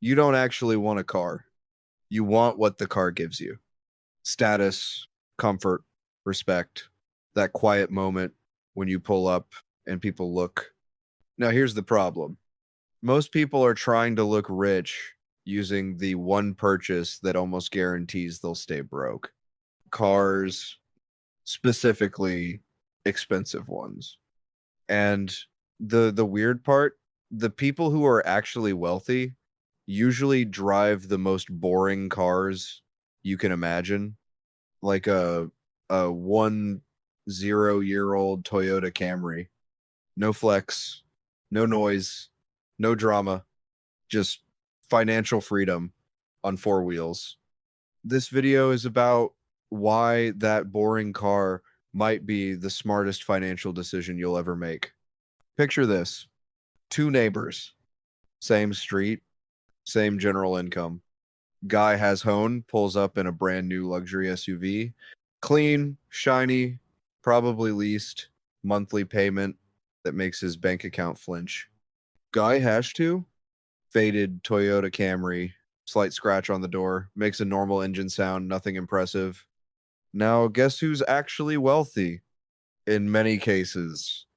You don't actually want a car. You want what the car gives you. Status, comfort, respect, that quiet moment when you pull up and people look. Now, here's the problem. Most people are trying to look rich using the one purchase that almost guarantees they'll stay broke. Cars, specifically expensive ones. And the weird part, the people who are actually wealthy usually drive the most boring cars you can imagine, like a 10-year-old Toyota Camry. No flex, no noise, no drama, just financial freedom on four wheels. This video is about why that boring car might be the smartest financial decision you'll ever make. Picture this. Two neighbors, same street, same general income. Guy has hone, pulls up in a brand new luxury SUV. Clean, shiny, probably leased, monthly payment that makes his bank account flinch. Guy hash to, faded Toyota Camry, slight scratch on the door, makes a normal engine sound, nothing impressive. Now, guess who's actually wealthy? In many cases,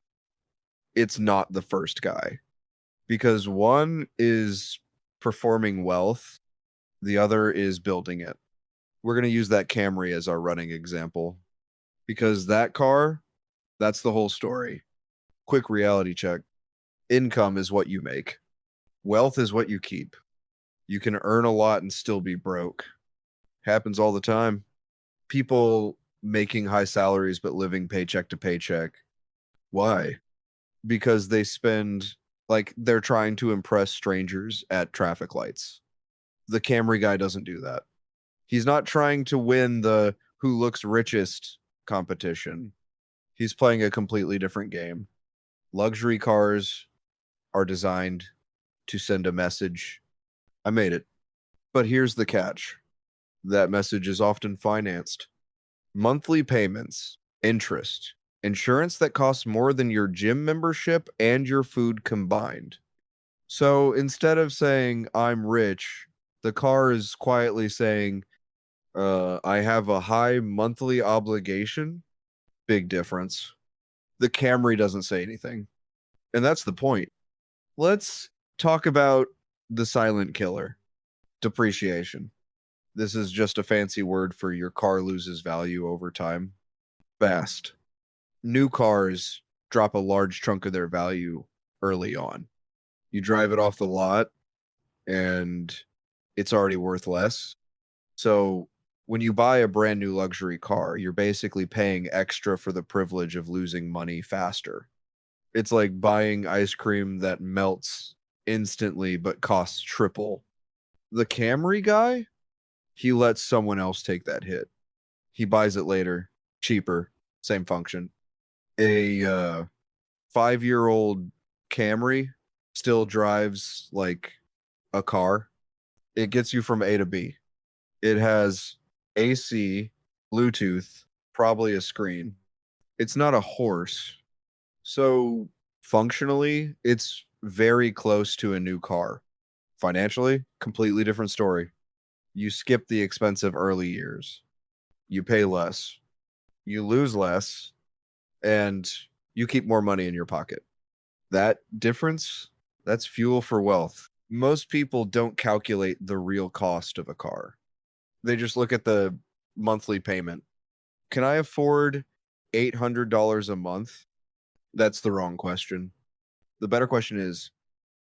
it's not the first guy. Because one is performing wealth, the other is building it. We're going to use that Camry as our running example. Because that car, that's the whole story. Quick reality check. Income is what you make. Wealth is what you keep. You can earn a lot and still be broke. Happens all the time. People making high salaries but living paycheck to paycheck. Why? Because they spend, like, they're trying to impress strangers at traffic lights. The Camry guy doesn't do that. He's not trying to win the who looks richest competition. He's playing a completely different game. Luxury cars are designed to send a message. I made it. But here's the catch. That message is often financed. Monthly payments, interest, insurance that costs more than your gym membership and your food combined. So instead of saying, I'm rich, the car is quietly saying, I have a high monthly obligation. Big difference. The Camry doesn't say anything. And that's the point. Let's talk about the silent killer, depreciation. This is just a fancy word for your car loses value over time. Fast. New cars drop a large chunk of their value early on. You drive it off the lot and it's already worth less. So when you buy a brand new luxury car, you're basically paying extra for the privilege of losing money faster. It's like buying ice cream that melts instantly but costs triple. The Camry guy, he lets someone else take that hit. He buys it later, cheaper, same function. A 5-year-old Camry still drives like a car. It gets you from A to B. It has AC, Bluetooth, probably a screen. It's not a horse. So functionally, it's very close to a new car. Financially, completely different story. You skip the expensive early years. You pay less. You lose less. And you keep more money in your pocket. That difference, that's fuel for wealth. Most people don't calculate the real cost of a car. They just look at the monthly payment. Can I afford $800 a month? That's the wrong question. The better question is,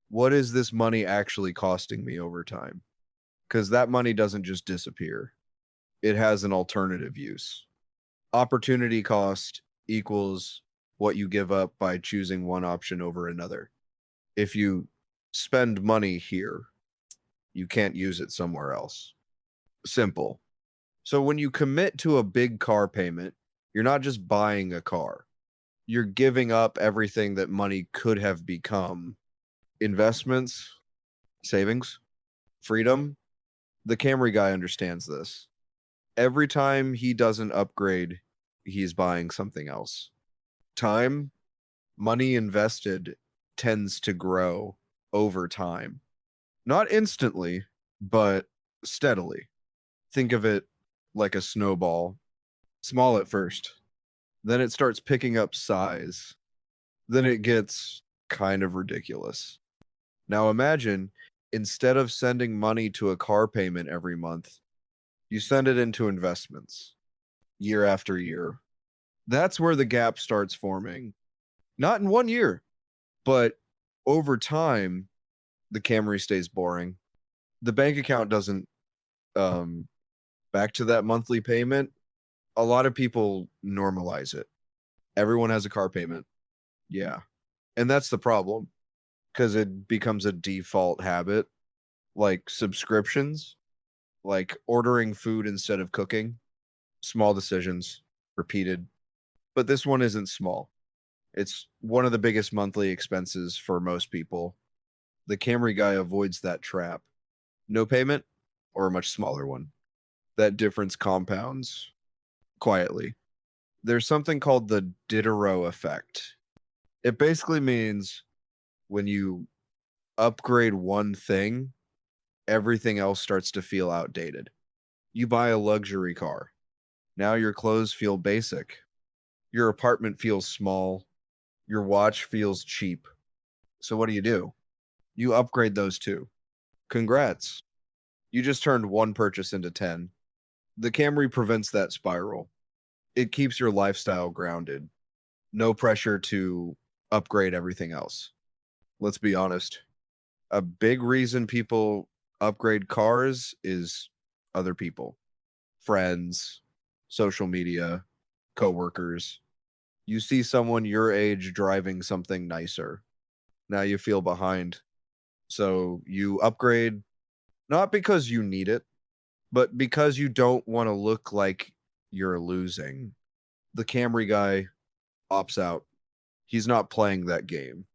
what is this money actually costing me over time? Because that money doesn't just disappear. It has an alternative use. Opportunity cost equals what you give up by choosing one option over another. If you spend money here, you can't use it somewhere else. Simple. So when you commit to a big car payment, you're not just buying a car. You're giving up everything that money could have become. Investments, savings, freedom. The Camry guy understands this. Every time he does an upgrade, he's buying something else. Time, money invested tends to grow over time. Not instantly, but steadily. Think of it like a snowball, small at first. Then it starts picking up size. Then it gets kind of ridiculous. Now imagine instead of sending money to a car payment every month, you send it into investments year after year. That's where the gap starts forming. Not in 1 year, but over time, the Camry stays boring. The bank account doesn't um back to that monthly payment. A lot of people normalize it. Everyone has a car payment. Yeah. And that's the problem because it becomes a default habit, like subscriptions, like ordering food instead of cooking, small decisions, repeated. But this one isn't small. It's one of the biggest monthly expenses for most people. The Camry guy avoids that trap. No payment or a much smaller one. That difference compounds quietly. There's something called the Diderot effect. It basically means when you upgrade one thing, everything else starts to feel outdated. You buy a luxury car. Now your clothes feel basic. Your apartment feels small. Your watch feels cheap. So what do? You upgrade those two. Congrats. You just turned one purchase into 10. The Camry prevents that spiral. It keeps your lifestyle grounded. No pressure to upgrade everything else. Let's be honest. A big reason people upgrade cars is other people, friends, social media, coworkers. You see someone your age driving something nicer. Now you feel behind. So you upgrade not because you need it, but because you don't want to look like you're losing. The Camry guy opts out. He's not playing that game.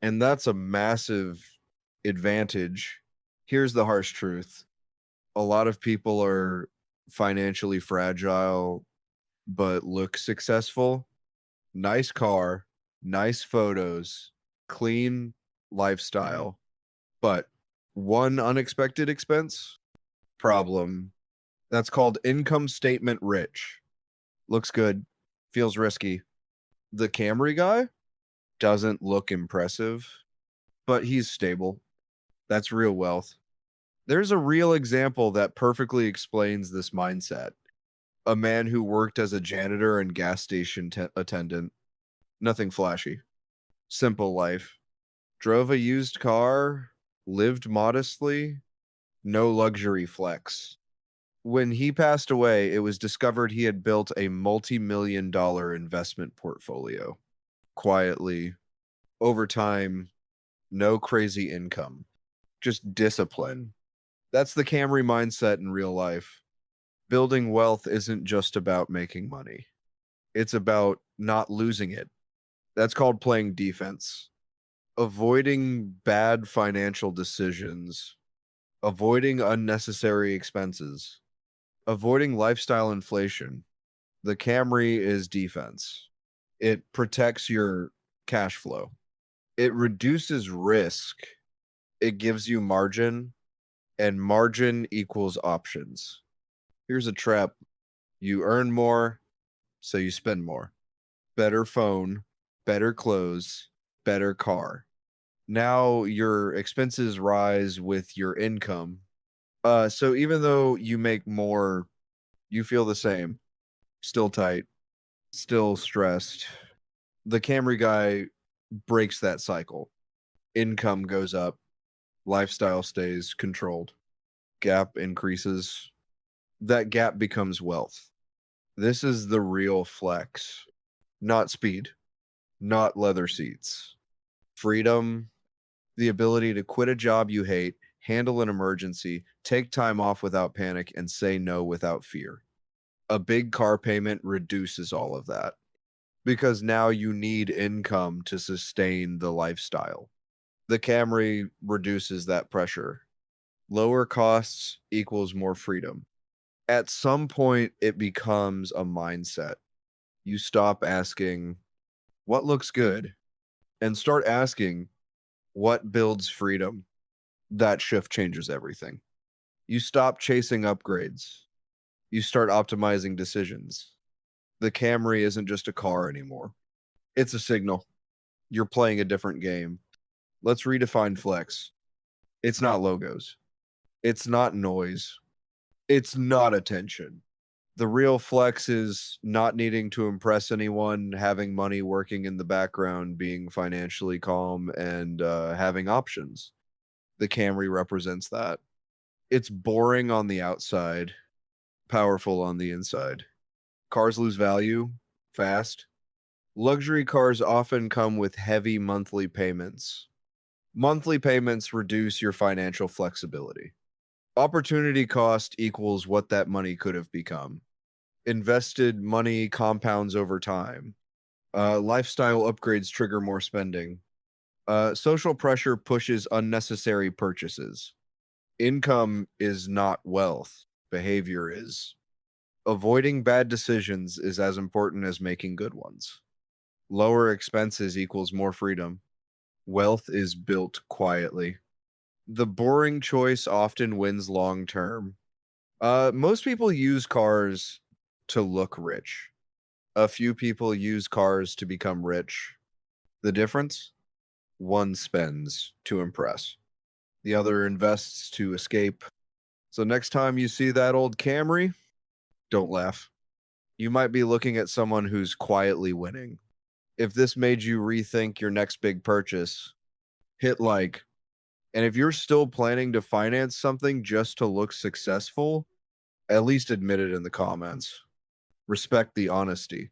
And that's a massive advantage. Here's the harsh truth. A lot of people are financially fragile but look successful. Nice car, nice photos, clean lifestyle. But one unexpected expense, problem. That's called income statement rich. Looks good, feels risky. The Camry guy doesn't look impressive, but he's stable. That's real wealth. There's a real example that perfectly explains this mindset. A man who worked as a janitor and gas station attendant. Nothing flashy. Simple life. Drove a used car, lived modestly, no luxury flex. When he passed away, it was discovered he had built a multi-million-dollar investment portfolio. Quietly, over time, no crazy income, just discipline. That's the Camry mindset in real life. Building wealth isn't just about making money. It's about not losing it. That's called playing defense. Avoiding bad financial decisions, avoiding unnecessary expenses, avoiding lifestyle inflation. The Camry is defense. It protects your cash flow. It reduces risk. It gives you margin, and margin equals options. Here's a trap. You earn more, so you spend more. Better phone, better clothes, better car. Now your expenses rise with your income. So even though you make more, you feel the same. Still tight, still stressed. The Camry guy breaks that cycle. Income goes up, lifestyle stays controlled, gap increases. That gap becomes wealth. This is the real flex, not speed, not leather seats. Freedom, the ability to quit a job you hate, handle an emergency, take time off without panic, and say no without fear. A big car payment reduces all of that because now you need income to sustain the lifestyle. The Camry reduces that pressure. Lower costs equals more freedom. At some point, it becomes a mindset. You stop asking, what looks good? And start asking, what builds freedom? That shift changes everything. You stop chasing upgrades. You start optimizing decisions. The Camry isn't just a car anymore. It's a signal. You're playing a different game. Let's redefine flex. It's not logos. It's not noise. It's not attention. The real flex is not needing to impress anyone, having money working in the background, being financially calm, and having options. The Camry represents that. It's boring on the outside, powerful on the inside. Cars lose value fast. Luxury cars often come with heavy monthly payments. Monthly payments reduce your financial flexibility. Opportunity cost equals what that money could have become. Invested money compounds over time. Lifestyle upgrades trigger more spending. Social pressure pushes unnecessary purchases. Income is not wealth, behavior is. Avoiding bad decisions is as important as making good ones. Lower expenses equals more freedom. Wealth is built quietly. The boring choice often wins long term. Most people use cars to look rich. A few people use cars to become rich. The difference? One spends to impress. The other invests to escape. So next time you see that old Camry, don't laugh. You might be looking at someone who's quietly winning. If this made you rethink your next big purchase, hit like. And if you're still planning to finance something just to look successful, at least admit it in the comments. Respect the honesty.